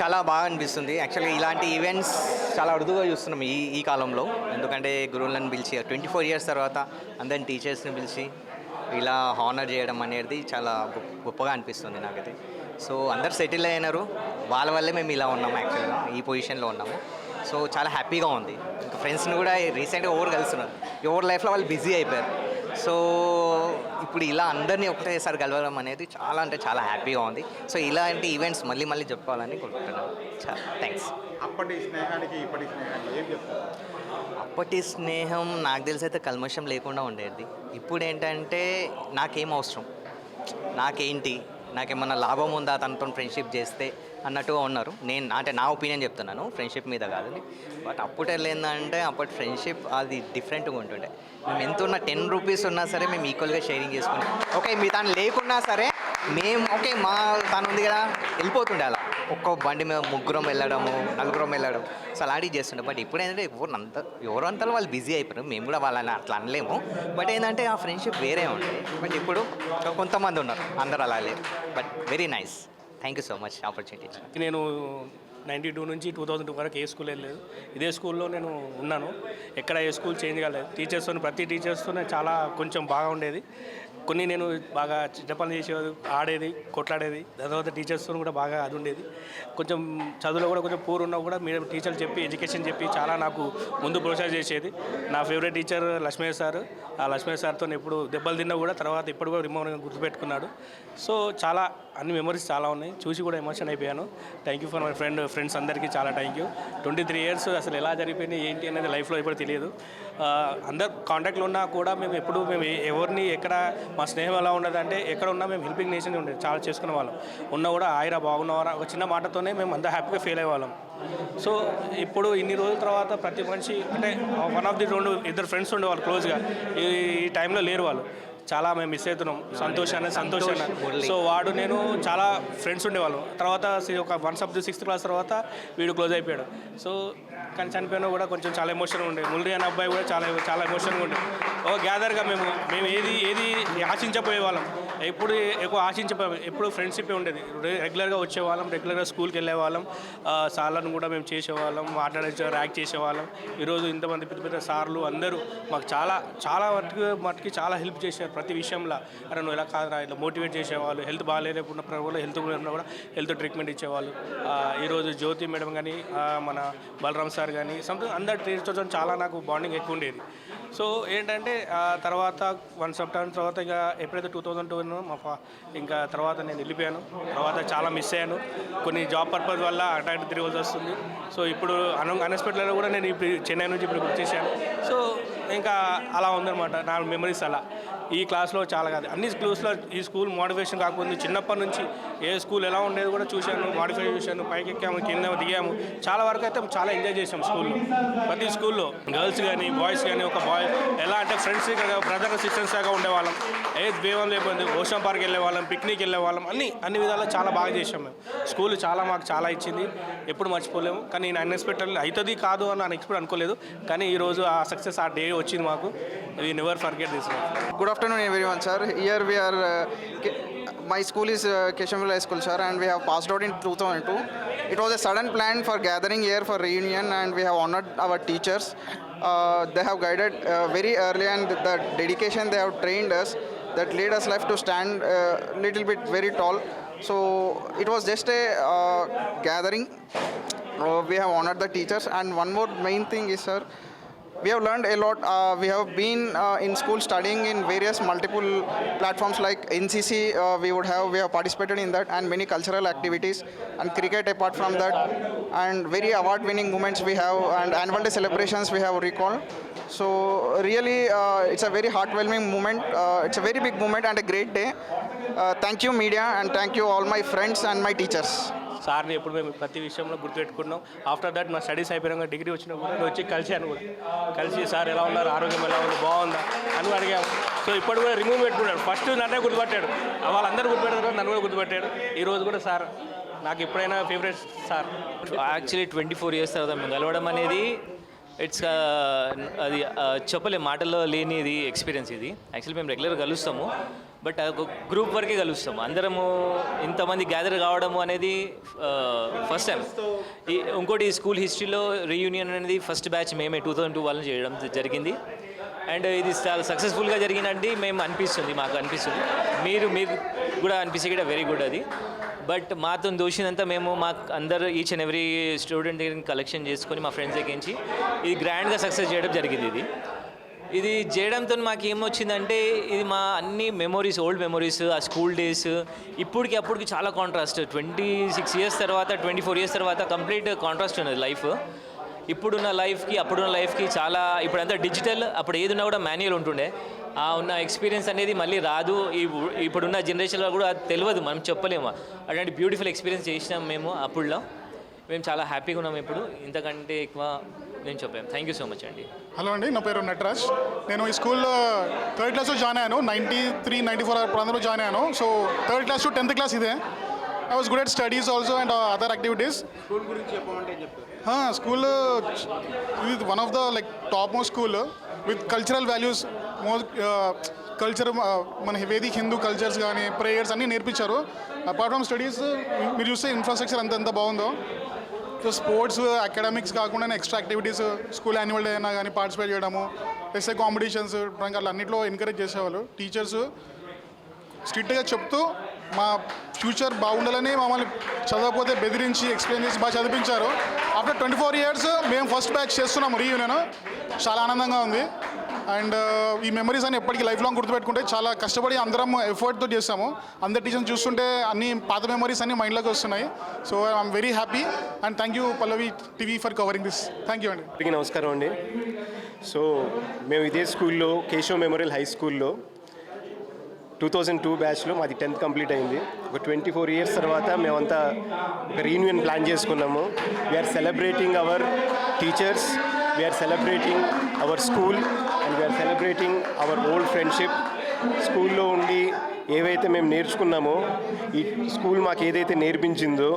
చాలా బాగా అనిపిస్తుంది. యాక్చువల్గా ఇలాంటి ఈవెంట్స్ చాలా అరుదుగా చూస్తున్నాం ఈ కాలంలో. ఎందుకంటే గురువులను పిలిచి 24 ఇయర్స్ తర్వాత అందరిని టీచర్స్ని పిలిచి ఇలా హానర్ చేయడం అనేది చాలా గొప్పగా అనిపిస్తుంది నాకైతే. సో అందరు సెటిల్ అయినారు, వాళ్ళ వల్లే మేము ఇలా ఉన్నాము, యాక్చువల్గా ఈ పొజిషన్లో ఉన్నాము. సో చాలా హ్యాపీగా ఉంది. ఇంకా ఫ్రెండ్స్ని కూడా రీసెంట్గా ఎవరు కలుస్తున్నారు, ఎవరి లైఫ్లో వాళ్ళు బిజీ అయిపోయారు. సో ఇప్పుడు ఇలా అందరినీ ఒకటేసారి కలవడం అనేది చాలా అంటే చాలా హ్యాపీగా ఉంది. సో ఇలాంటి ఈవెంట్స్ మళ్ళీ మళ్ళీ చెప్పుకోవాలని కోరుకుంటున్నాను. చాలా థ్యాంక్స్. అప్పటి స్నేహానికి ఇప్పటి స్నేహానికి ఏం చెప్తారు? అప్పటి స్నేహం నాకు తెలిసి అయితే కల్మషం లేకుండా ఉండేది. ఇప్పుడు ఏంటంటే నాకేం అవసరం, నాకేంటి, నాకేమన్నా లాభం ఉందా తనతో ఫ్రెండ్షిప్ చేస్తే అన్నట్టుగా ఉన్నారు. నేను అంటే నా ఒపీనియన్ చెప్తున్నాను, ఫ్రెండ్షిప్ మీద కాదు. బట్ అప్పుడు ఏంటంటే అప్పటి ఫ్రెండ్షిప్ అది డిఫరెంట్గా ఉంటుండే. మేము ఎంత ఉన్నా 10 రూపీస్ ఉన్నా సరే మేము ఈక్వల్గా షేరింగ్ చేసుకుంటాం. ఓకే మీ తను లేకున్నా సరే మేము ఓకే మా తను ఉంది కదా వెళ్ళిపోతుండే. అలా ఒక్క బండి మీద ముగ్గురం వెళ్ళడము, నలుగురం వెళ్ళడం, సో అలాంటివి చేస్తుండే. బట్ ఇప్పుడు ఏంటంటే ఎవరంతా వాళ్ళు బిజీ అయిపోయారు. మేము కూడా వాళ్ళని అట్లా అనలేము. బట్ ఏంటంటే ఆ ఫ్రెండ్షిప్ వేరే ఉండే. బట్ ఇప్పుడు కొంతమంది ఉన్నారు, అందరు అలా లేరు. But very nice. Thank you so much opportunity. నేను 92 నుంచి 2002 వరకు ఏ స్కూల్ వెళ్ళలేదు. ఇదే స్కూల్లో నేను ఉన్నాను. ఎక్కడ ఏ స్కూల్ చేంజ్ కాలేదు. ప్రతి టీచర్స్తోనే చాలా కొంచెం బాగా ఉండేది. కొన్ని నేను బాగా చిన్న పనులు చేసేది, ఆడేది, కొట్లాడేది. తర్వాత టీచర్స్తో కూడా బాగా అది ఉండేది. కొంచెం చదువులో కూడా కొంచెం పూర్ ఉన్నా కూడా మీరు టీచర్లు చెప్పి ఎడ్యుకేషన్ చెప్పి చాలా నాకు ముందు ప్రోత్సాహం చేసేది. నా ఫేవరెట్ టీచర్ లక్ష్మయ్య సార్. ఆ లక్ష్మయ్య సార్తో ఎప్పుడు దెబ్బలు తిన్నా కూడా తర్వాత ఇప్పుడు కూడా రిమోట్గా గుర్తుపెట్టుకున్నాడు. సో చాలా అన్ని మెమరీస్ చాలా ఉన్నాయి. చూసి కూడా ఎమోషన్ అయిపోయాను. Thank you for my friends అందరికీ చాలా థ్యాంక్ యూ. 23 ఇయర్స్ అసలు ఎలా జరిగిపోయింది ఏంటి అనేది లైఫ్లో ఎప్పుడు తెలియదు. అందరు కాంటాక్ట్లో ఉన్నా కూడా మేము ఎవరిని ఎక్కడ మా స్నేహం ఎలా ఉండదు అంటే ఎక్కడ ఉన్నా మేము హెల్పింగ్ నేషన్ ఉండేది. చాలా చేసుకునే వాళ్ళం. ఉన్నా కూడా ఆయిరా బాగున్నవారా ఒక చిన్న మాటతోనే మేము అంతా హ్యాపీగా ఫీల్ అయ్యేవాళ్ళం. సో ఇప్పుడు ఇన్ని రోజుల తర్వాత ప్రతి మనిషి అంటే వన్ ఆఫ్ ది ఇద్దరు ఫ్రెండ్స్ ఉండేవాళ్ళు క్లోజ్గా. ఈ టైంలో లేరు వాళ్ళు. చాలా మేము మిస్ అవుతున్నాం. సంతోషాన్ని. సో వాడు నేను చాలా ఫ్రెండ్స్ ఉండేవాళ్ళం. తర్వాత ఒక 6th క్లాస్ తర్వాత వీడు క్లోజ్ అయిపోయాడు. సో కానీ చనిపోయినా కూడా కొంచెం చాలా ఎమోషన్గా ఉండే. మురళి అనే అబ్బాయి కూడా చాలా చాలా ఎమోషన్గా ఉండే. గ్యాదర్గా మేము ఏది ఆశించపోయే వాళ్ళం. ఎప్పుడు ఎక్కువ ఆశించపోయే ఎప్పుడు ఫ్రెండ్షిప్ ఉండేది. రెగ్యులర్గా వచ్చేవాళ్ళం, రెగ్యులర్గా స్కూల్కి వెళ్ళేవాళ్ళం. సార్లను కూడా మేము చేసేవాళ్ళం, మాట్లాడేసేవాళ్ళం, యాక్ట్ చేసేవాళ్ళం. ఈరోజు ఇంతమంది పెద్ద పెద్ద సార్లు అందరూ మాకు చాలా మటుకి చాలా హెల్ప్ చేశారు ప్రతి విషయంలో. అరే నువ్వు ఇలా కాదురా, ఇలా మోటివేట్ చేసేవాళ్ళు. హెల్త్ బాగాలేనప్పుడు కూడా హెల్త్ ట్రీట్మెంట్ ఇచ్చేవాళ్ళు. ఈరోజు జ్యోతి మేడం కానీ, మన బలరామ్ సార్ కానీ అందరు టీచర్స్తో చాలా నాకు బాండింగ్ ఎక్కువ ఉండేది. సో ఏంటంటే తర్వాత తర్వాత ఇక ఎప్పుడైతే 2002 ఇంకా తర్వాత నేను వెళ్ళిపోయాను. తర్వాత చాలా మిస్ అయ్యాను. కొన్ని జాబ్ పర్పస్ వల్ల అటాక్ తిరగాల్సి వస్తుంది. సో ఇప్పుడు అన్ఎక్స్పెక్టెడ్గా కూడా నేను ఇప్పుడు చెన్నై నుంచి ఇప్పుడు వచ్చేసాను. సో ఇంకా అలా ఉందన్నమాట నా మెమరీస్. అలా ఈ క్లాస్లో చాలా కాదు అన్ని స్కూల్స్లో ఈ స్కూల్ మోటివేషన్ కాకపోతే చిన్నప్పటి నుంచి ఏ స్కూల్ ఎలా ఉండేది కూడా చూశాను, మాడిఫై చేశాను, పైకి ఎక్కాము, కింద దిగాము. చాలా వరకు అయితే చాలా ఎంజాయ్ చేసాం స్కూల్లో. ప్రతి స్కూల్లో గర్ల్స్ కానీ బాయ్స్ కానీ ఒక బాయ్ ఎలా అంటే ఫ్రెండ్స్ బ్రదర్ సిస్టర్స్ లాగా ఉండేవాళ్ళం. బేవం లేకపోతే ఓషన్ పార్క్ వెళ్ళేవాళ్ళం, పిక్నిక్ వెళ్ళేవాళ్ళం. అన్ని విధాలు చాలా బాగా చేసాం మేము. స్కూల్ మాకు చాలా ఇచ్చింది, ఎప్పుడు మర్చిపోలేము. కానీ నేను అన్ఎక్స్పెక్టెడ్ అవుతుంది కాదు అని అన్ఎక్స్పెక్ట్ అనుకోలేదు. కానీ ఈరోజు ఆ సక్సెస్ ఆ డే వచ్చింది మాకు. We never forget this. Good afternoon everyone sir. Here we are my school is Keshamville High School sir, and we have passed out in 2002. It was a sudden plan for gathering here for reunion, and we have honored our teachers. They have guided very early, and the dedication they have trained us that led us life to stand little bit very tall. So it was just a gathering. We have honored the teachers, and one more main thing is sir, we have learned a lot. We have been in school studying in various multiple platforms like NCC. We have participated in that, and many cultural activities, and cricket apart from that, and very award winning moments we have, and annual day celebrations we have recalled. So really it's a very heartwarming moment. It's a very big moment and a great day. Thank you media, and thank you all my friends and my teachers. సార్ని ఎప్పుడు మేము ప్రతి విషయంలో గుర్తుపెట్టుకున్నాం. After that మా studies అయిపోయాక degree వచ్చినప్పుడు నేను వచ్చి కలిశాను కూడా. కలిసి సార్ ఎలా ఉన్నారు, ఆరోగ్యం ఎలా ఉంది, బాగుందా అని అడిగాము. సో ఇప్పుడు కూడా రిమూవ్ పెట్టుకున్నాడు. ఫస్ట్ నన్నే గుర్తుపట్టాడు, వాళ్ళందరూ గుర్తుపెట్టారు, నన్ను కూడా గుర్తుపెట్టాడు. ఈరోజు కూడా సార్ నాకు ఎప్పుడైనా ఫేవరెట్ సార్. యాక్చువల్లీ 24 ఇయర్స్ తర్వాత మేము కలవడం అనేది ఇట్స్ అది చెప్పలే మాటల్లో లేనిది ఎక్స్పీరియన్స్ ఇది. యాక్చువల్లీ మేము రెగ్యులర్గా కలుస్తాము, బట్ గ్రూప్ వరకే కలుస్తాము. అందరము ఇంతమంది గ్యాదర్ కావడము అనేది ఫస్ట్ టైం. ఇంకోటి స్కూల్ హిస్టరీలో రీయూనియన్ అనేది ఫస్ట్ బ్యాచ్ మేమే 2002 వాళ్ళని చేయడం జరిగింది. అండ్ ఇది చాలా సక్సెస్ఫుల్గా జరిగినట్టు మాకు అనిపిస్తుంది. మీరు కూడా అనిపిస్తే కూడా వెరీ గుడ్ అది. బట్ మాతో దోషినంతా మేము అందరూ ఈచ్ అండ్ ఎవ్రీ స్టూడెంట్ దగ్గర కలెక్షన్ చేసుకొని మా ఫ్రెండ్స్ దగ్గరించి ఇది గ్రాండ్గా సక్సెస్ చేయడం జరిగింది. ఇది చేయడంతో మాకు ఏమొచ్చిందంటే ఇది మా అన్ని మెమొరీస్, ఓల్డ్ మెమొరీస్, ఆ స్కూల్ డేస్ అప్పటికి చాలా కాంట్రాస్ట్. 26 ఇయర్స్ తర్వాత 24 ఇయర్స్ తర్వాత కంప్లీట్ కాంట్రాస్ట్ ఉన్నది లైఫ్. ఇప్పుడున్న లైఫ్కి అప్పుడున్న లైఫ్కి చాలా, ఇప్పుడంతా డిజిటల్, అప్పుడు ఏది ఉన్నా కూడా మాన్యువల్ ఉంటుండే. ఆ ఉన్న ఎక్స్పీరియన్స్ అనేది మళ్ళీ రాదు. ఇప్పుడున్న జనరేషన్లో కూడా అది తెలియదు, మనం చెప్పలేము. అట్లాంటి బ్యూటిఫుల్ ఎక్స్పీరియన్స్ చేసినాం మేము అప్పుడులో. మేము చాలా హ్యాపీగా ఉన్నాం. ఇప్పుడు ఇంతకంటే ఎక్కువ నేను చెప్పాను. థ్యాంక్ యూ సో మచ్ అండి. హలో అండి, నా పేరు నటరాజ్. నేను ఈ స్కూల్లో 3rd క్లాస్లో జాయిన్ అయ్యాను. 93, 94 ప్రాంతంలో జాయిన్ అయ్యాను. So 3rd class to 10th class ఇదే. I was good at studies also and other activities. School గురించి చెప్పమంటే ఏం చెప్తారు? స్కూల్ ఇది one of the top most school with cultural values. Culture మన వేదిక్ హిందూ కల్చర్స్ కానీ ప్రేయర్స్ అన్నీ నేర్పించారు. అపార్ట్ ఫ్రమ్ స్టడీస్ మీరు చూస్తే ఇన్ఫ్రాస్ట్రక్చర్ ఎంత బాగుందో. సో స్పోర్ట్స్, అకాడమిక్స్ కాకుండా extra activities, school annual day అయినా కానీ పార్టిసిపేట్ చేయడము, ఎస్ఏ కాంపిటీషన్స్, అట్లా అన్నింటిలో ఎంకరేజ్ చేసేవాళ్ళు. టీచర్స్ స్ట్రిక్ట్గా చెప్తూ మా ఫ్యూచర్ బాగుండాలని మమ్మల్ని చదవకపోతే బెదిరించి ఎక్స్ప్లెయిన్ చేసి బాగా చదివించారు. ఆఫ్టర్ 24 ఇయర్స్ మేము ఫస్ట్ బ్యాచ్ చేస్తున్నాము రీయూనియన్. చాలా ఆనందంగా ఉంది. అండ్ ఈ మెమరీస్ అని ఎప్పటికీ లైఫ్ లాంగ్ గుర్తుపెట్టుకుంటే, చాలా కష్టపడి అందరం ఎఫర్ట్తో చేస్తాము. అందరి టీచర్స్ చూస్తుంటే అన్ని పాత మెమరీస్ అన్ని మైండ్లోకి వస్తున్నాయి. So I'm very happy and thank you Pallavi TV for covering this. Thank you అండి. అందరికీ నమస్కారం అండి. సో మేము ఇదే స్కూల్లో, కేశవ్ మెమోరియల్ హై స్కూల్లో 2002 బ్యాచ్లో మాది 10th కంప్లీట్ అయింది. ఒక 24 ఇయర్స్ తర్వాత మేమంతా ఒక రీయూనియన్ ప్లాన్ చేసుకున్నాము. We are celebrating our teachers, we are celebrating our school and we are celebrating our old friendship. స్కూల్లో ఉండి ఏవైతే మేము నేర్చుకున్నామో, ఈ స్కూల్ మాకు ఏదైతే నేర్పించిందో,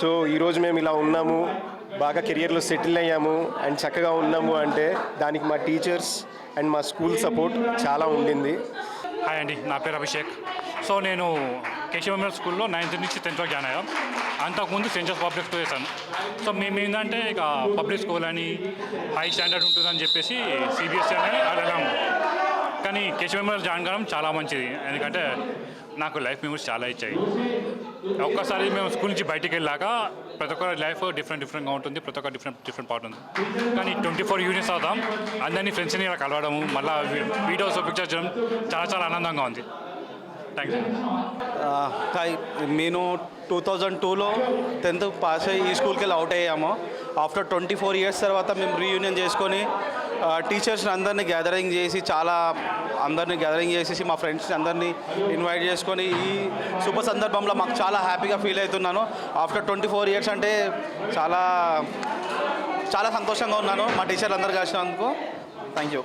సో ఈరోజు మేము ఇలా ఉన్నాము, బాగా కెరియర్లో సెటిల్ అయ్యాము అండ్ చక్కగా ఉన్నాము అంటే దానికి మా టీచర్స్ అండ్ మా స్కూల్ సపోర్ట్ చాలా ఉండింది. హాయ్ అండి, నా పేరు అభిషేక్. సో నేను కేశవ మెమోరియల్ స్కూల్లో 9th నుంచి 10th వరకు జాయిన్ అయ్యాం. అంతకుముందు సెయింట్ జోసెఫ్ పబ్లిక్ స్కూల్ చేశాను. సో మేము ఏంటంటే ఇక పబ్లిక్ స్కూల్ అని హై స్టాండర్డ్ ఉంటుందని చెప్పేసి సిబిఎస్ఈ అని వెళ్ళాము. కానీ కేశవ మెమోరియల్ జాయిన్ కావడం చాలా మంచిది, ఎందుకంటే నాకు లైఫ్ మెమరీస్ చాలా ఇచ్చాయి. ఒక్కసారి మేము స్కూల్ నుంచి బయటికి వెళ్ళాక ప్రతి ఒక్కరి లైఫ్ డిఫరెంట్గా ఉంటుంది, ప్రతి ఒక్క డిఫరెంట్ పార్ట్ ఉంది. కానీ 24 యూనిట్స్ అవుతాం, అందరినీ ఫ్రెండ్స్ని ఇలా కలవడము, మళ్ళీ వీడియోస్ పిక్చర్స్ చేయడం చాలా ఆనందంగా ఉంది. Thank you. నేను 2002లో 10th పాస్ అయ్యి ఈ స్కూల్కి వెళ్ళి అవుట్ అయ్యాము. ఆఫ్టర్ 24 ఇయర్స్ తర్వాత మేము రీయూనియన్ చేసుకొని టీచర్స్ని అందరినీ గ్యాదరింగ్ చేసి మా ఫ్రెండ్స్ని అందరినీ ఇన్వైట్ చేసుకొని ఈ శుభ సందర్భంలో మాకు చాలా హ్యాపీగా ఫీల్ అవుతున్నాను. ఆఫ్టర్ 24 ఇయర్స్ అంటే చాలా సంతోషంగా ఉన్నాను మా టీచర్లు అందరు కలిసినందుకు. Thank you.